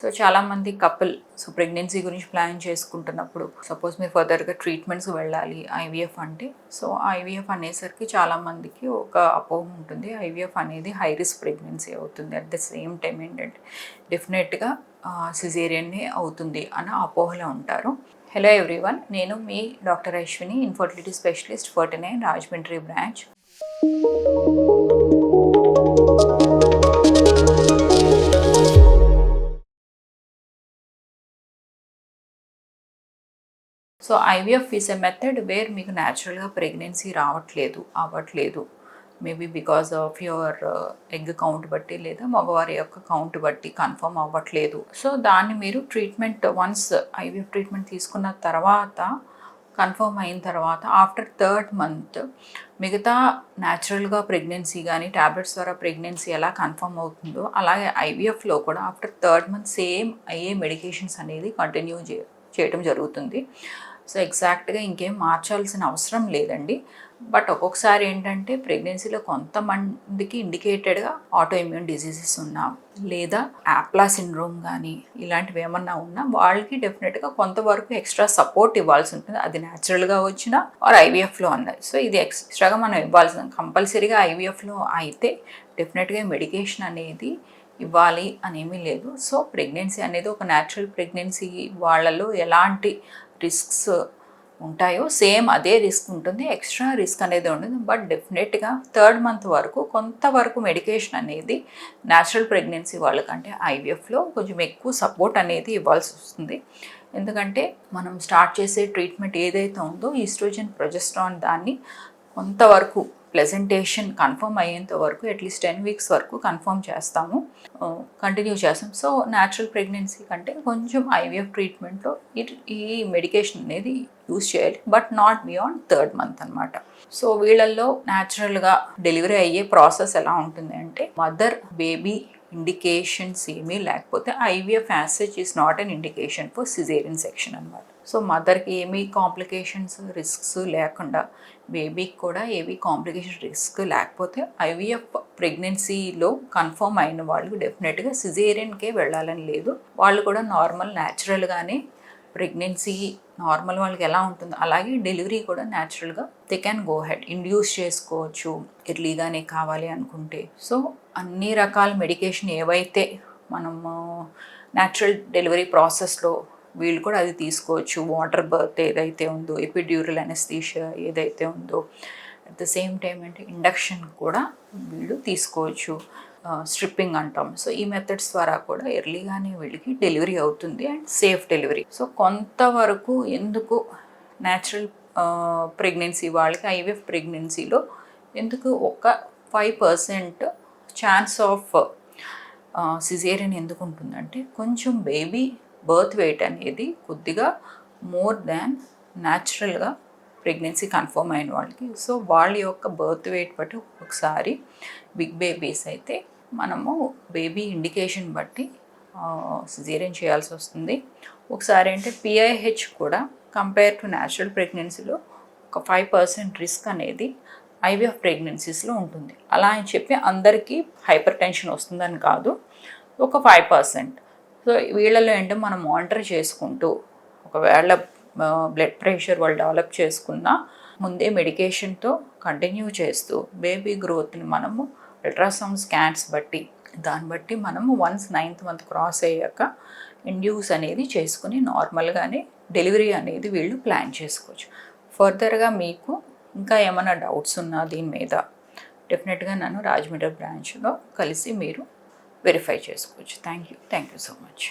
So చాలామంది couple pregnancy గురించి plan చేసుకుంటున్నప్పుడు సపోజ్ మీరు ఫర్దర్గా ట్రీట్మెంట్స్కి వెళ్ళాలి ఐవీఎఫ్ అంటే. సో ఐవీఎఫ్ అనేసరికి చాలామందికి ఒక అపోహ ఉంటుంది, ఐవీఎఫ్ అనేది హై రిస్క్ ప్రెగ్నెన్సీ అవుతుంది, అట్ ద సేమ్ టైం ఏంటంటే డెఫినెట్గా సిజేరియన్నే అవుతుంది అని అపోహలో ఉంటారు. హలో ఎవ్రీవన్, నేను మీ doctor Ashwini, infertility specialist, 49 Rajahmundry branch. So IVF is a method where మీకు న్యాచురల్గా ప్రెగ్నెన్సీ అవ్వట్లేదు. Maybe because of your egg count బట్టి లేదా మగవారి యొక్క కౌంట్ బట్టి కన్ఫర్మ్ అవ్వట్లేదు. సో దాన్ని మీరు ట్రీట్మెంట్ వన్స్ ఐవీఎఫ్ ట్రీట్మెంట్ తీసుకున్న తర్వాత కన్ఫర్మ్ అయిన తర్వాత ఆఫ్టర్ 3rd మంత్ మిగతా న్యాచురల్గా ప్రెగ్నెన్సీ కానీ ట్యాబ్లెట్స్ ద్వారా ప్రెగ్నెన్సీ ఎలా కన్ఫర్మ్ అవుతుందో అలాగే ఐవీఎఫ్లో కూడా ఆఫ్టర్ 3rd మంత్ సేమ్ అయ్యే మెడికేషన్స్ అనేది కంటిన్యూ చేయటం జరుగుతుంది. సో ఎగ్జాక్ట్గా ఇంకేం మార్చాల్సిన అవసరం లేదండి. బట్ ఒక్కొక్కసారి ఏంటంటే ప్రెగ్నెన్సీలో కొంతమందికి ఇండికేటెడ్గా ఆటో ఇమ్యూన్ డిజీజెస్ ఉన్నా లేదా యాప్లా సిండ్రోమ్ కానీ ఇలాంటివి ఏమన్నా ఉన్నా వాళ్ళకి డెఫినెట్గా కొంతవరకు ఎక్స్ట్రా సపోర్ట్ ఇవ్వాల్సి ఉంటుంది, అది న్యాచురల్గా వచ్చినా ఆర్ ఐవీఎఫ్లో అన్నది. సో ఇది ఎక్స్ట్రాగా మనం ఇవ్వాల్సిన కంపల్సరీగా ఐవీఎఫ్లో అయితే డెఫినెట్గా మెడికేషన్ అనేది ఇవ్వాలి అనేమీ లేదు. సో ప్రెగ్నెన్సీ అనేది ఒక న్యాచురల్ ప్రెగ్నెన్సీ వాళ్ళలో ఎలాంటి రిస్క్స్ ఉంటాయో సేమ్ అదే రిస్క్ ఉంటుంది, ఎక్స్ట్రా రిస్క్ అనేది ఉంటుంది. బట్ డెఫినెట్గా 3rd మంత్ వరకు కొంతవరకు మెడికేషన్ అనేది న్యాచురల్ ప్రెగ్నెన్సీ వాళ్ళకంటే ఐవీఎఫ్లో కొంచెం ఎక్కువ సపోర్ట్ అనేది ఇవ్వాల్సి వస్తుంది. ఎందుకంటే మనం స్టార్ట్ చేసే ట్రీట్మెంట్ ఏదైతే ఉందో ఈస్ట్రోజన్ ప్రొజెస్ట్రాన్ దాన్ని కొంతవరకు ప్రెజెంటేషన్ కన్ఫర్మ్ అయ్యేంత వరకు అట్లీస్ట్ 10 వీక్స్ వరకు కంటిన్యూ చేస్తాం. సో న్యాచురల్ ప్రెగ్నెన్సీ కంటే కొంచెం ఐవీఎఫ్ ట్రీట్మెంట్లో ఈ మెడికేషన్ అనేది యూజ్ చేయాలి, but not beyond 3rd month అనమాట. సో వీళ్ళల్లో న్యాచురల్గా డెలివరీ అయ్యే ప్రాసెస్ ఎలా ఉంటుంది అంటే మదర్ బేబీ ఇండికేషన్స్ ఏమీ లేకపోతే IVF as such is not an indication for caesarean section అనమాట. సో మదర్కి ఏమీ కాంప్లికేషన్స్ రిస్క్స్ లేకుండా బేబీకి కూడా ఏవి కాంప్లికేషన్ రిస్క్ లేకపోతే ఐవీఎఫ్ ప్రెగ్నెన్సీలో కన్ఫర్మ్ అయిన వాళ్ళు డెఫినెట్గా సిజేరియన్కే వెళ్ళాలని లేదు. వాళ్ళు కూడా నార్మల్ న్యాచురల్గానే ప్రెగ్నెన్సీ నార్మల్ వాళ్ళకి ఎలా ఉంటుందో అలాగే డెలివరీ కూడా న్యాచురల్గా they can go head induce చేసుకోవచ్చు ఎర్లీగానే కావాలి అనుకుంటే. సో అన్ని రకాల మెడికేషన్ ఏవైతే మనము న్యాచురల్ డెలివరీ ప్రాసెస్లో వీళ్ళు కూడా అది తీసుకోవచ్చు. వాటర్ బర్త్ ఏదైతే ఉందో, ఎపిడ్యూరల్ అనెస్థీషియా ఏదైతే ఉందో, అట్ ద సేమ్ టైం అంటే ఇండక్షన్ కూడా వీళ్ళు తీసుకోవచ్చు, స్ట్రిప్పింగ్ అంటాం. సో ఈ మెథడ్స్ ద్వారా కూడా ఎర్లీగానే వీళ్ళకి డెలివరీ అవుతుంది అండ్ సేఫ్ డెలివరీ. సో కొంతవరకు ఎందుకు న్యాచురల్ ప్రెగ్నెన్సీ వాళ్ళకి ఐవీఎఫ్ ప్రెగ్నెన్సీలో ఎందుకు ఒక 5% ఛాన్స్ ఆఫ్ సిజేరియన్ ఎందుకు ఉంటుందంటే కొంచెం బేబీ బర్త్ వెయిట్ అనేది కొద్దిగా మోర్ దాన్ న్యాచురల్గా ప్రెగ్నెన్సీ కన్ఫర్మ్ అయిన వాళ్ళకి. సో వాళ్ళ యొక్క బర్త్ వెయిట్ బట్టి ఒకసారి బిగ్ బేబీస్ అయితే మనము బేబీ ఇండికేషన్ బట్టి సిజేరియన్ చేయాల్సి వస్తుంది. ఒకసారి అంటే పిఐహెచ్ కూడా కంపేర్ టు న్యాచురల్ ప్రెగ్నెన్సీలో ఒక 5% రిస్క్ అనేది ఐవీఎఫ్ ప్రెగ్నెన్సీస్లో ఉంటుంది. అలా అని చెప్పి అందరికీ హైపర్ టెన్షన్ వస్తుందని కాదు, ఒక 5%. సో వీళ్ళలో ఏంటో మనం మానిటర్ చేసుకుంటూ ఒకవేళ బ్లడ్ ప్రెషర్ వాళ్ళు డెవలప్ చేసుకున్న ముందే మెడికేషన్తో కంటిన్యూ చేస్తూ బేబీ గ్రోత్ని మనము అల్ట్రాసౌండ్ స్కాన్స్ బట్టి దాన్ని బట్టి మనము వన్స్ 9th మంత్ క్రాస్ అయ్యాక ఇండ్యూస్ అనేది చేసుకుని నార్మల్గానే డెలివరీ అనేది వీళ్ళు ప్లాన్ చేసుకోవచ్చు. ఫర్దర్గా మీకు ఇంకా ఏమైనా డౌట్స్ ఉన్నా దీని మీద డెఫినెట్గా నన్ను రాజమండ్రి బ్రాంచ్లో కలిసి మీరు వెరిఫై చేసుకోవచ్చు. Thank you so much.